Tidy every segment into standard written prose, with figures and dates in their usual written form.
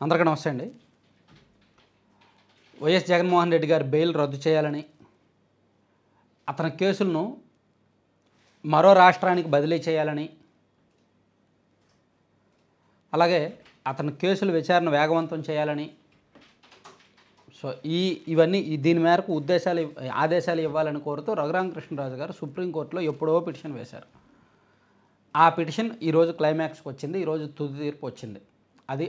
అందరికీ నమస్తే అండి. వైఎస్ జగన్మోహన్ రెడ్డి గారి బెయిల్ రద్దు చేయాలని, అతని కేసులను మరో రాష్ట్రానికి బదిలీ చేయాలని, అలాగే అతని కేసుల విచారణ వేగవంతం చేయాలని, సో ఇవన్నీ దీని మేరకు ఆదేశాలు ఇవ్వాలని కోరుతూ రఘురామకృష్ణరాజు గారు సుప్రీంకోర్టులో ఎప్పుడో పిటిషన్ వేశారు. ఆ పిటిషన్ ఈరోజు క్లైమాక్స్కి వచ్చింది. ఈరోజు తుది తీర్పు వచ్చింది. అది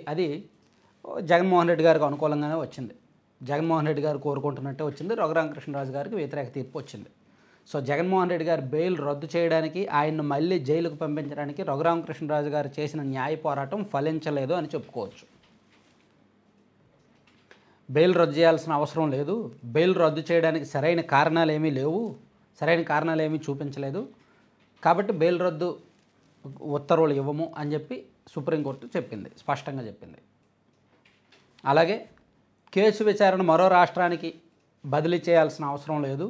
జగన్మోహన్ రెడ్డి గారికి అనుకూలంగానే వచ్చింది. జగన్మోహన్ రెడ్డి గారు కోరుకుంటున్నట్టే వచ్చింది. రఘురామకృష్ణరాజు గారికి వ్యతిరేక తీర్పు వచ్చింది. సో జగన్మోహన్ రెడ్డి గారి బెయిల్ రద్దు చేయడానికి, ఆయన్ను మళ్ళీ జైలుకు పంపించడానికి రఘురామకృష్ణరాజు గారు చేసిన న్యాయ పోరాటం ఫలించలేదు అని చెప్పుకోవచ్చు. బెయిల్ రద్దు చేయాల్సిన అవసరం లేదు, బెయిల్ రద్దు చేయడానికి సరైన కారణాలు ఏమీ లేవు, సరైన కారణాలు ఏమీ చూపించలేదు, కాబట్టి బెయిల్ రద్దు ఉత్తర్వులు ఇవ్వము అని చెప్పి సుప్రీంకోర్టు చెప్పింది, స్పష్టంగా చెప్పింది. అలాగే కేసు విచారణ మరో రాష్ట్రానికి బదిలీ చేయాల్సిన అవసరం లేదు,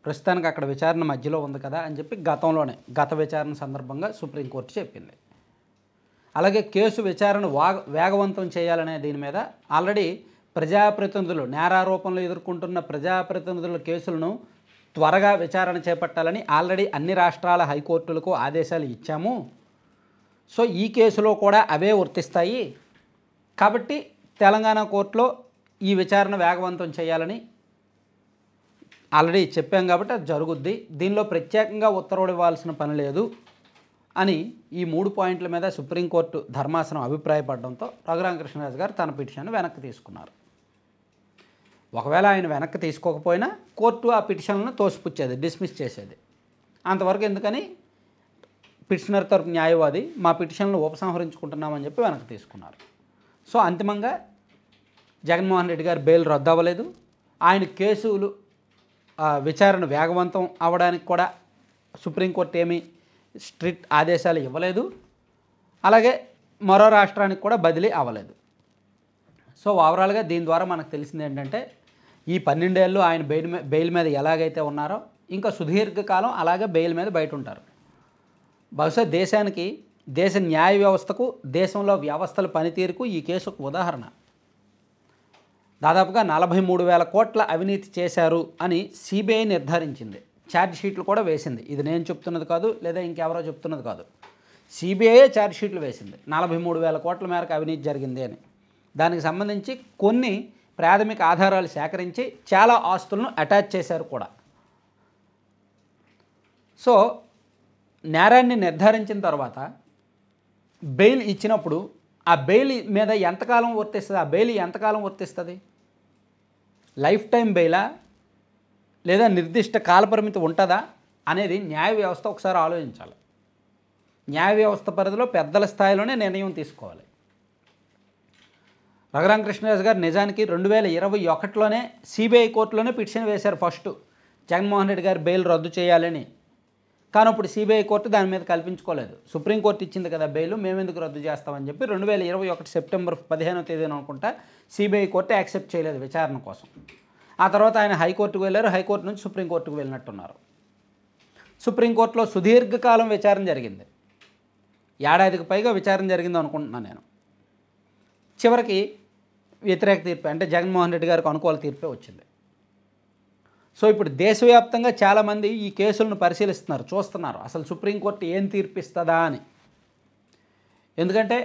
ప్రస్తుతానికి అక్కడ విచారణ మధ్యలో ఉంది కదా అని చెప్పి గత విచారణ సందర్భంగా సుప్రీంకోర్టు చెప్పింది. అలాగే కేసు విచారణ వేగవంతం చేయాలనే దీని మీద ఆల్రెడీ ప్రజాప్రతినిధులు, నేరారోపణలు ఎదుర్కొంటున్న ప్రజాప్రతినిధుల కేసులను త్వరగా విచారణ చేపట్టాలని ఆల్రెడీ అన్ని రాష్ట్రాల హైకోర్టులకు ఆదేశాలు ఇచ్చాము. సో ఈ కేసులో కూడా అవే వర్తిస్తాయి, కాబట్టి తెలంగాణ కోర్టులో ఈ విచారణ వేగవంతం చేయాలని ఆల్రెడీ చెప్పాం కాబట్టి అది జరుగుద్ది, దీనిలో ప్రత్యేకంగా ఉత్తర్వులు ఇవ్వాల్సిన పని లేదు అని ఈ 3 పాయింట్ల మీద సుప్రీంకోర్టు ధర్మాసనం అభిప్రాయపడడంతో రఘురామకృష్ణరాజు గారు తన పిటిషన్ను వెనక్కి తీసుకున్నారు. ఒకవేళ ఆయన వెనక్కి తీసుకోకపోయినా కోర్టు ఆ పిటిషన్లను తోసిపుచ్చేది, డిస్మిస్ చేసేది. అంతవరకు ఎందుకని పిటిషనర్ తరపు న్యాయవాది మా పిటిషన్లు ఉపసంహరించుకుంటున్నామని చెప్పి వెనక్కి తీసుకున్నారు. సో అంతిమంగా జగన్మోహన్ రెడ్డి గారు బెయిల్ రద్దు అవ్వలేదు. ఆయన కేసులు విచారణ వేగవంతం అవ్వడానికి కూడా సుప్రీంకోర్టు ఏమీ స్ట్రిక్ట్ ఆదేశాలు ఇవ్వలేదు. అలాగే మరో రాష్ట్రానికి కూడా బదిలీ అవ్వలేదు. సో ఓవరాల్గా దీని ద్వారా మనకు తెలిసింది ఏంటంటే, ఈ 12 ఏళ్ళు ఆయన బెయిల్ మీద ఎలాగైతే ఉన్నారో ఇంకా సుదీర్ఘకాలం అలాగే బెయిల్ మీద బయట ఉంటారు. బహుశా దేశానికి, దేశ న్యాయ వ్యవస్థకు, దేశంలో వ్యవస్థల పనితీరుకు ఈ కేసు ఒక ఉదాహరణ. దాదాపుగా 43,000 కోట్ల అవినీతి చేశారు అని సిబిఐ నిర్ధారించింది. ఛార్జ్ షీట్లు కూడా వేసింది. ఇది నేను చెప్తున్నది కాదు, లేదా ఇంకెవరో చెప్తున్నది కాదు. సిబిఐయే ఛార్జ్ షీట్లు వేసింది 43,000 కోట్ల మేరకు అవినీతి జరిగింది అని. దానికి సంబంధించి కొన్ని ప్రాథమిక ఆధారాలు సేకరించి చాలా ఆస్తులను అటాచ్ చేశారు కూడా. సో నేరాన్ని నిర్ధారించిన తర్వాత బెయిల్ ఇచ్చినప్పుడు ఆ బెయిల్ మీద ఎంతకాలం వర్తిస్తుంది, ఆ బెయిల్ ఎంతకాలం వర్తిస్తుంది? లైఫ్ టైం బెయిలా లేదా నిర్దిష్ట కాలపరిమితి ఉంటుందా అనేది న్యాయ వ్యవస్థ ఒకసారి ఆలోచించాలి. న్యాయ వ్యవస్థ పరిధిలో పెద్దల స్థాయిలోనే నిర్ణయం తీసుకోవాలి. రఘురామకృష్ణరాజు గారు నిజానికి 2021లోనే సిబిఐ కోర్టులోనే పిటిషన్ వేశారు ఫస్ట్, జగన్మోహన్ రెడ్డి గారు బెయిల్ రద్దు చేయాలని. కానీ ఇప్పుడు సిబిఐ కోర్టు దాని మీద కల్పించుకోలేదు. సుప్రీంకోర్టు ఇచ్చింది కదా బెయిల్, మేమెందుకు రద్దు చేస్తామని చెప్పి 2021 సెప్టెంబర్ 15వ తేదీన అనుకుంటా సిబిఐ కోర్టు యాక్సెప్ట్ చేయలేదు విచారణ కోసం. ఆ తర్వాత ఆయన హైకోర్టుకు వెళ్ళారు, హైకోర్టు నుంచి సుప్రీంకోర్టుకు వెళ్ళినట్టున్నారు. సుప్రీంకోర్టులో సుదీర్ఘకాలం విచారణ జరిగింది, ఏడాదికి పైగా విచారణ జరిగింది అనుకుంటున్నాను నేను. చివరికి వ్యతిరేక తీర్పే, అంటే జగన్మోహన్ రెడ్డి గారికి అనుకూల తీర్పే వచ్చింది. సో ఇప్పుడు దేశవ్యాప్తంగా చాలామంది ఈ కేసులను పరిశీలిస్తున్నారు, చూస్తున్నారు అసలు సుప్రీంకోర్టు ఏం తీర్పిస్తుందా అని. ఎందుకంటే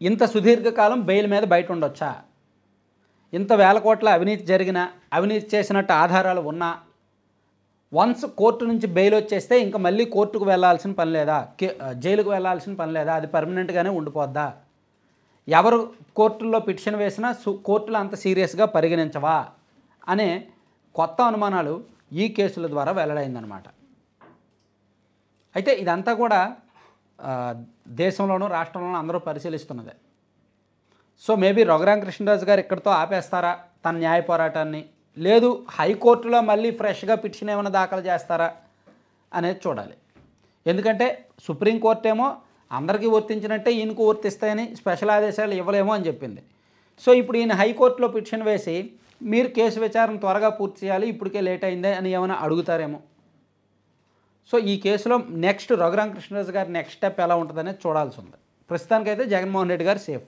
ఇంత సుదీర్ఘకాలం బెయిల్ మీద బయట ఉండొచ్చా, ఇంత వేల కోట్ల అవినీతి జరిగినా, అవినీతి చేసినట్టు ఆధారాలు ఉన్నా, వన్స్ కోర్టు నుంచి బెయిల్ వచ్చేస్తే ఇంకా మళ్ళీ కోర్టుకు వెళ్ళాల్సిన పని లేదా, జైలుకు వెళ్ళాల్సిన పని లేదా, అది పర్మనెంట్గానే ఉండిపోద్దా, ఎవరు కోర్టుల్లో పిటిషన్ వేసినా కోర్టులు అంత సీరియస్గా పరిగణించవా అనే కొత్త అనుమానాలు ఈ కేసుల ద్వారా వెల్లడైందనమాట. అయితే ఇదంతా కూడా దేశంలోనూ రాష్ట్రంలోనూ అందరూ పరిశీలిస్తున్నదే. సో మేబీ రఘురామకృష్ణరాజు గారు ఇక్కడితో ఆపేస్తారా తన న్యాయ పోరాటాన్ని, లేదు హైకోర్టులో మళ్ళీ ఫ్రెష్గా పిటిషన్ ఏమైనా దాఖలు చేస్తారా అనేది చూడాలి. ఎందుకంటే సుప్రీంకోర్టు ఏమో అందరికీ వర్తించినట్టే ఈయనకు వర్తిస్తాయని స్పెషల్ ఆదేశాలు ఇవ్వలేమో అని చెప్పింది. సో ఇప్పుడు ఈయన హైకోర్టులో పిటిషన్ వేసి మీరు కేసు విచారణ త్వరగా పూర్తి చేయాలి, ఇప్పటికే లేట్ అయిందే అని ఏమైనా అడుగుతారేమో. సో ఈ కేసులో నెక్స్ట్ రఘురామకృష్ణరాజు గారి నెక్స్ట్ స్టెప్ ఎలా ఉంటుందనేది చూడాల్సి ఉంది. ప్రస్తుతానికైతే జగన్మోహన్ రెడ్డి గారు సేఫ్.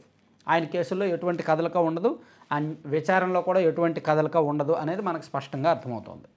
ఆయన కేసుల్లో ఎటువంటి కదలిక ఉండదు, ఆయన విచారణలో కూడా ఎటువంటి కదలిక ఉండదు అనేది మనకు స్పష్టంగా అర్థమవుతోంది.